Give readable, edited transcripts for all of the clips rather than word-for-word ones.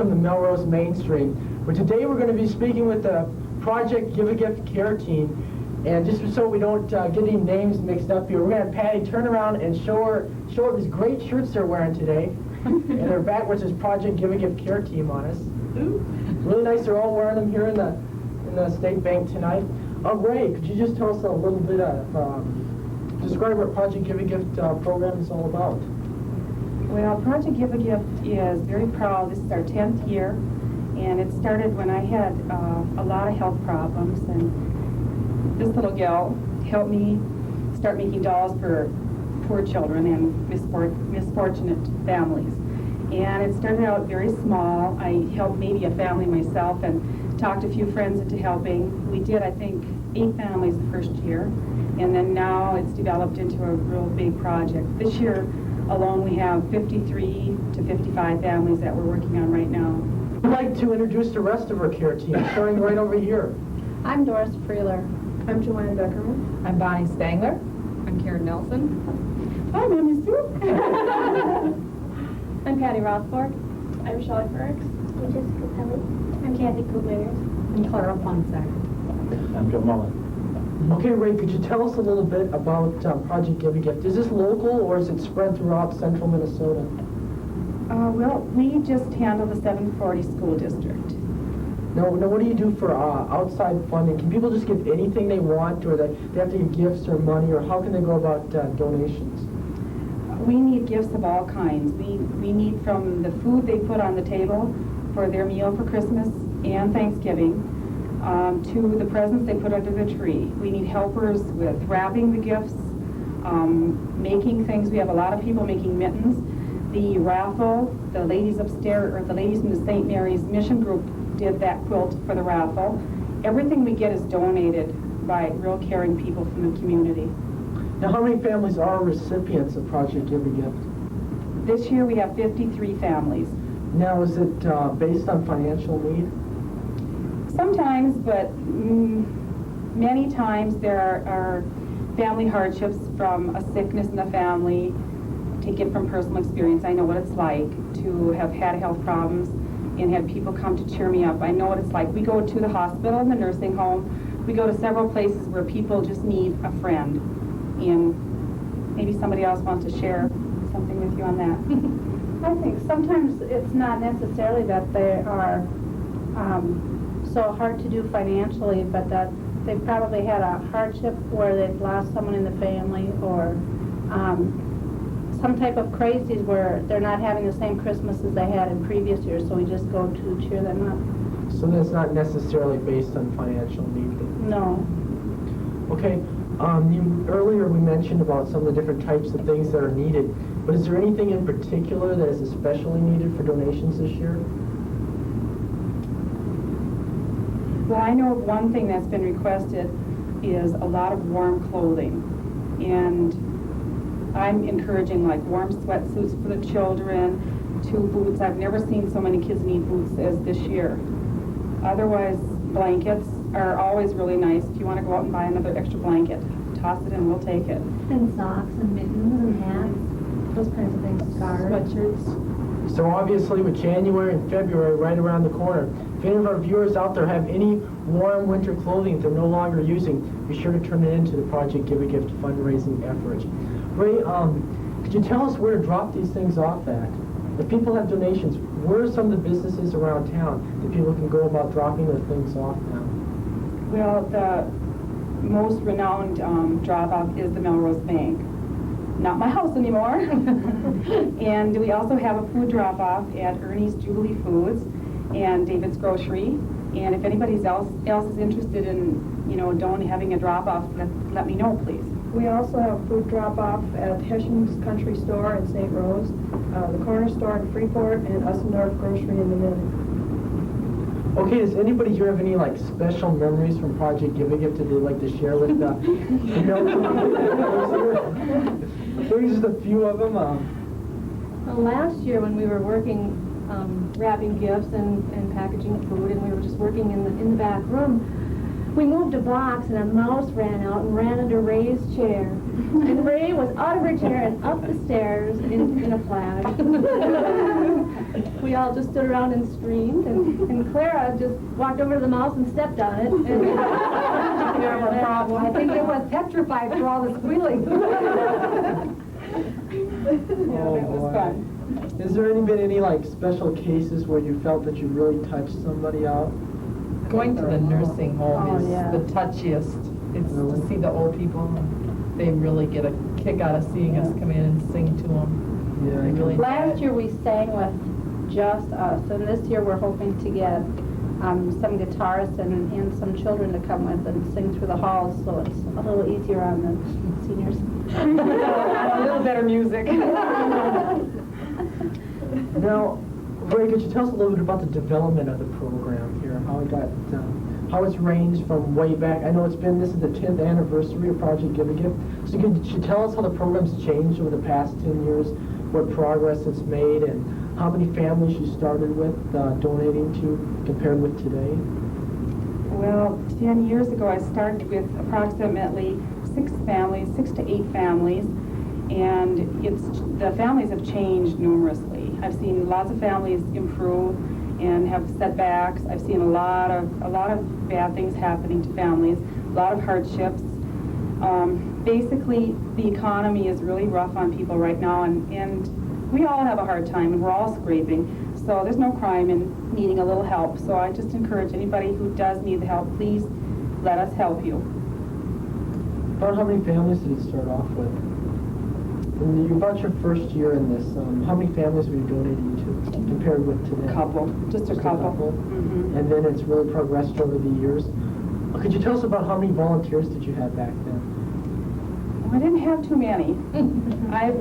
from the Melrose Main Street. But today we're going to be speaking with the Project Give a Gift Care team. And just so we don't get any names mixed up here, we're going to have Patty turn around and show her these great shirts they're wearing today. And they're back with this Project Give a Gift Care team on us. Really nice. They're all wearing them here in the State Bank tonight. Ray, could you just tell us a little bit describe what Project Give a Gift program is all about? Well, Project Give a Gift is very proud. This is our 10th year, and it started when I had a lot of health problems, and this little gal helped me start making dolls for poor children and misfortunate families. And it started out very small. I helped maybe a family myself and talked a few friends into helping. We did, I think, 8 families the first year, and then now it's developed into a real big project. This year alone we have 53 to 55 families that we're working on right now. I'd like to introduce the rest of our care team, starting right over here. I'm Doris Freeler. I'm Joanne Beckerman. I'm Bonnie Spangler. I'm Karen Nelson. Hi, Mammy Sue. I'm Patty Rothford. I'm Shelley Ferricks. I'm Jessica Pelly. I'm Kathy Kublers. I'm Clara Ponsack. I'm Joe Mullen. Okay, Ray, could you tell us a little bit about Project Give a Gift? Is this local or is it spread throughout central Minnesota? Well, we just handle the 740 school district. Now, what do you do for outside funding? Can people just give anything they want, or they have to give gifts or money, or how can they go about donations? We need gifts of all kinds. We need from the food they put on the table for their meal for Christmas and Thanksgiving, to the presents they put under the tree. We need helpers with wrapping the gifts, making things. We have a lot of people making mittens. The raffle, the ladies upstairs, or the ladies in the St. Mary's Mission Group did that quilt for the raffle. Everything we get is donated by real caring people from the community. Now, how many families are recipients of Project Give a Gift? This year we have 53 families. Now, is it based on financial need? Sometimes, but many times there are family hardships from a sickness in the family. Take it from personal experience. I know what it's like to have had health problems and had people come to cheer me up. I know what it's like. We go to the hospital and the nursing home. We go to several places where people just need a friend. And maybe somebody else wants to share something with you on that. I think sometimes it's not necessarily that they are so hard to do financially, but that they probably had a hardship where they've lost someone in the family, or some type of crises where they're not having the same Christmas as they had in previous years, so we just go to cheer them up. So that's not necessarily based on financial need? No. Okay. Earlier we mentioned about some of the different types of things that are needed, but is there anything in particular that is especially needed for donations this year? Well, I know of one thing that's been requested is a lot of warm clothing. And I'm encouraging like warm sweatsuits for the children, 2 boots. I've never seen so many kids need boots as this year. Otherwise, blankets are always really nice. If you want to go out and buy another extra blanket, toss it in, we'll take it. And socks and mittens and hats, those kinds of things. Scarves. Sweatshirts. So obviously with January and February right around the corner, if any of our viewers out there have any warm winter clothing that they're no longer using, be sure to turn it into the Project Give a Gift fundraising effort. Ray, could you tell us where to drop these things off at? If people have donations, where are some of the businesses around town that people can go about dropping their things off now? Well, the most renowned drop-off is the Melrose Bank. Not my house anymore. And we also have a food drop-off at Ernie's Jubilee Foods and David's Grocery. And if anybody else is interested in, having a drop-off, let me know, please. We also have food drop-off at Hessian's Country Store in St. Rose, the Corner Store in Freeport, and Ussendorf Grocery in the Mill. Okay, does anybody here have any special memories from Project Give a Gift that they'd like to share with Here's just a few of them. Well, last year when we were working, wrapping gifts and packaging food, and we were just working in the back room, we moved a box and a mouse ran out and ran under Ray's chair. And Ray was out of her chair and up the stairs in a flash. We all just stood around and screamed, and Clara just walked over to the mouse and stepped on it. And I think it was petrified for all the squealing. Oh, it was boy. fun. Has there been any like special cases where you felt that you really touched somebody out? Going to the nursing home Oh, is yeah. the touchiest. It's Really? to see the old people. They really get a kick out of seeing us come in and sing to them. Yeah. They really Last year we sang with just us, and this year we're hoping to get some guitarists and some children to come with and sing through the halls, so it's a little easier on the seniors. A little better music. Now, Ray, could you tell us a little bit about the development of the program here? How it got, how it's ranged from way back. I know this is the 10th anniversary of Project Give a Gift. So could you tell us how the program's changed over the past 10 years, what progress it's made, and how many families you started with donating to compared with today? Well, 10 years ago, I started with approximately 6 to 8 families, and the families have changed numerously. I've seen lots of families improve and have setbacks. I've seen a lot of bad things happening to families, a lot of hardships. Basically, the economy is really rough on people right now, and we all have a hard time, and we're all scraping. So there's no crime in needing a little help. So I just encourage anybody who does need the help, please let us help you. About how many families did it start off with? About your first year in this, how many families were you donating to compared with today? Just a couple. And then it's really progressed over the years. Could you tell us about how many volunteers did you have back then? I didn't have too many. I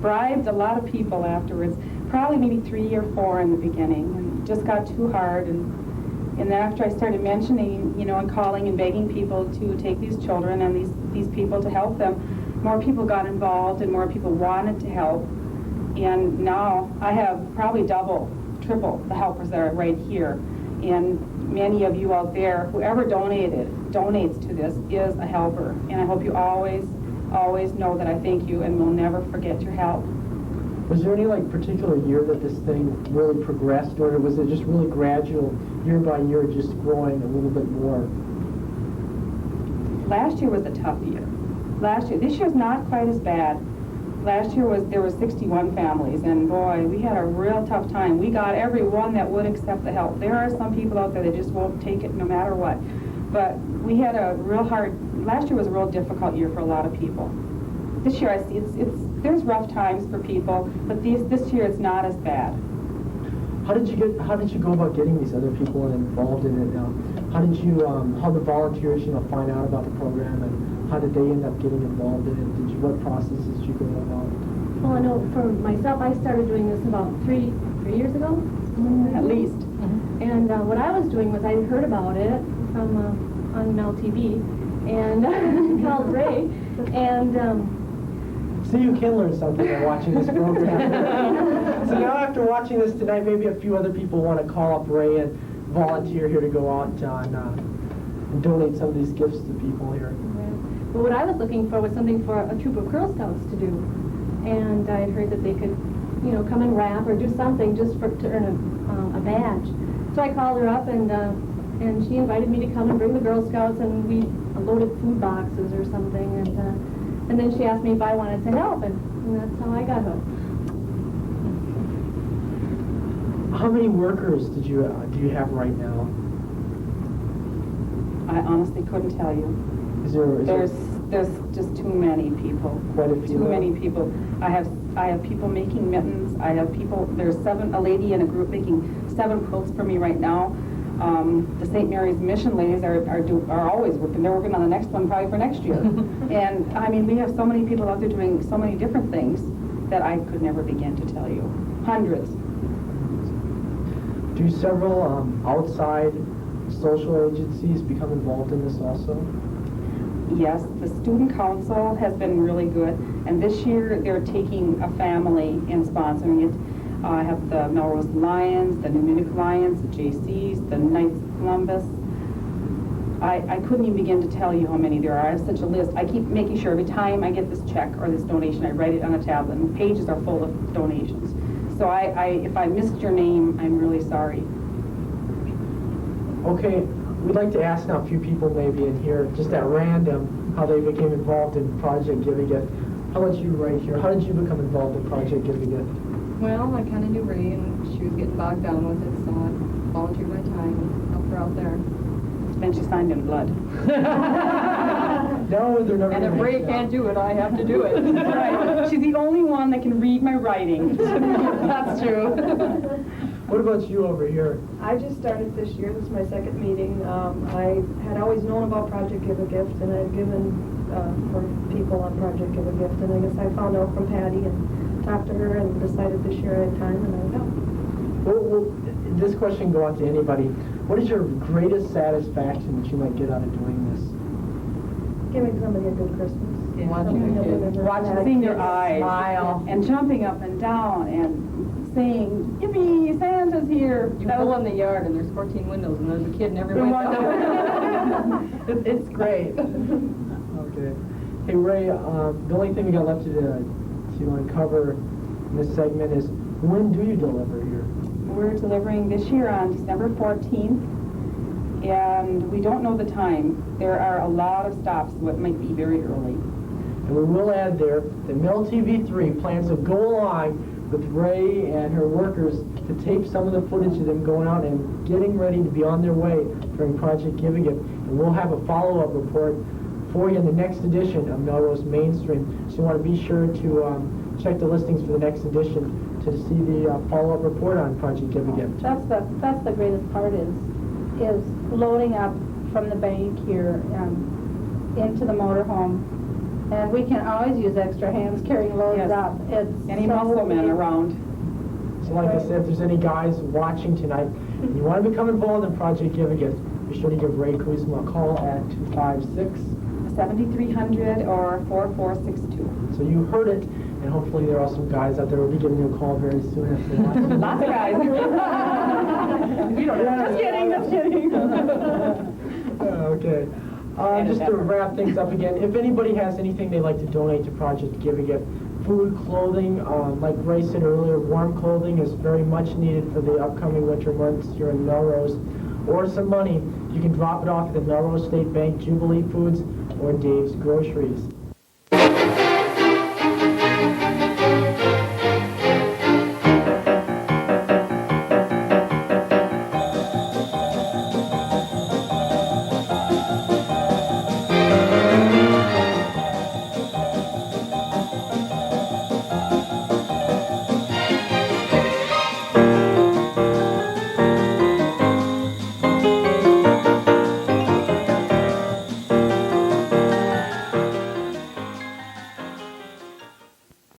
bribed a lot of people afterwards, probably maybe 3 or 4 in the beginning, and it just got too hard. And then after I started mentioning, and calling and begging people to take these children and these people to help them, more people got involved and more people wanted to help. And now I have probably double, triple the helpers that are right here. And many of you out there, whoever donates to this is a helper. And I hope you always know that I thank you and will never forget your help. Was there any particular year that this thing really progressed, or was it just really gradual, year by year, just growing a little bit more? Last year was a tough year. This year's not quite as bad. Last year there were 61 families, and boy, we had a real tough time. We got everyone that would accept the help. There are some people out there that just won't take it no matter what. But we had last year was a real difficult year for a lot of people. This year I see there's rough times for people, but this year it's not as bad. How did you go about getting these other people involved in it now? How did how the volunteers, find out about the program, and how did they end up getting involved in it? What processes did you go about? Well, I know for myself, I started doing this about three years ago. At least. And what I was doing was I heard about it from on Mel TV, and called Ray, and So you can learn something by watching this program. So now after watching this tonight, maybe a few other people want to call up Ray and volunteer here to go out and donate some of these gifts to people here. but what I was looking for was something for a troop of Girl Scouts to do, and I had heard that they could, come and rap or do something just to earn a badge. So I called her up, and she invited me to come and bring the Girl Scouts, and we loaded food boxes or something, and then she asked me if I wanted to help, and that's how I got hooked. How many workers do you have right now? I honestly couldn't tell you. Is there There's just too many people. Quite a few. Too many people. I have people making mittens. I have people. There's a lady in a group making 7 quilts for me right now. The St. Mary's Mission ladies are always working. They're working on the next one probably for next year. And I mean, we have so many people out there doing so many different things that I could never begin to tell you. Hundreds. Do several outside social agencies become involved in this also? Yes, the student council has been really good, and this year they're taking a family and sponsoring it. I have the Melrose Lions, the New Munich Lions, the JCs, the Knights of Columbus. I couldn't even begin to tell you how many there are. I have such a list. I keep making sure every time I get this check or this donation, I write it on a tablet, and the pages are full of donations. So if I missed your name, I'm really sorry. Okay, we'd like to ask now a few people maybe in here, just at random, how they became involved in Project Give a Gift. How about you right here? How did you become involved in Project Give a Gift? Well, I kind of knew Ray, and she was getting bogged down with it, so I volunteered my time and helped her out there. Then she signed in blood. No, they're never And if gonna Ray make that. can't do it, I have to do it. Right. She's the only one that can read my writing. That's true. What about you over here? I just started this year. This is my second meeting. I had always known about Project Give a Gift, and I'd given for people on Project Give a Gift, and I guess I found out from Patty and talked to her and decided this year I had time, and I would help. Well, this question can go out to anybody. What is your greatest satisfaction that you might get out of doing this? Giving somebody a good Christmas. Watching the kids. Seeing their eyes. Smile. And jumping up and down and saying, "Yippee, Santa's here." You pull in the yard and there's 14 windows and there's a kid in every window. It's great. Okay. Hey Ray, the only thing we got left to uncover in this segment is, when do you deliver here? We're delivering this year on December 14th, and we don't know the time. There are a lot of stops, so it might be very early. And we will add there that Mill TV3 plans to go along with Ray and her workers to tape some of the footage of them going out and getting ready to be on their way during Project Give a Gift. And we'll have a follow-up report for you in the next edition of Melrose Mainstream. So you want to be sure to check the listings for the next edition to see the follow-up report on Project Give a Gift. That's the greatest part is loading up from the bank here into the motorhome. And we can always use extra hands carrying loads Yes. up. It's Any so muscle men easy. around. So like I said, if there's any guys watching tonight and you want to become involved in Project Give a Gift, be sure to give Ray Kuzma a call at 256. 7300 or 4462. So you heard it, and hopefully there are some guys out there who will be giving you a call very soon if they want to. Lots of guys. You don't Just kidding, just kidding. Okay. Just to wrap things up again, if anybody has anything they'd like to donate to Project Give a Gift, food, clothing, like Ray said earlier, warm clothing is very much needed for the upcoming winter months here in Melrose, or some money, you can drop it off at the Melrose State Bank, Jubilee Foods, or Dave's Groceries.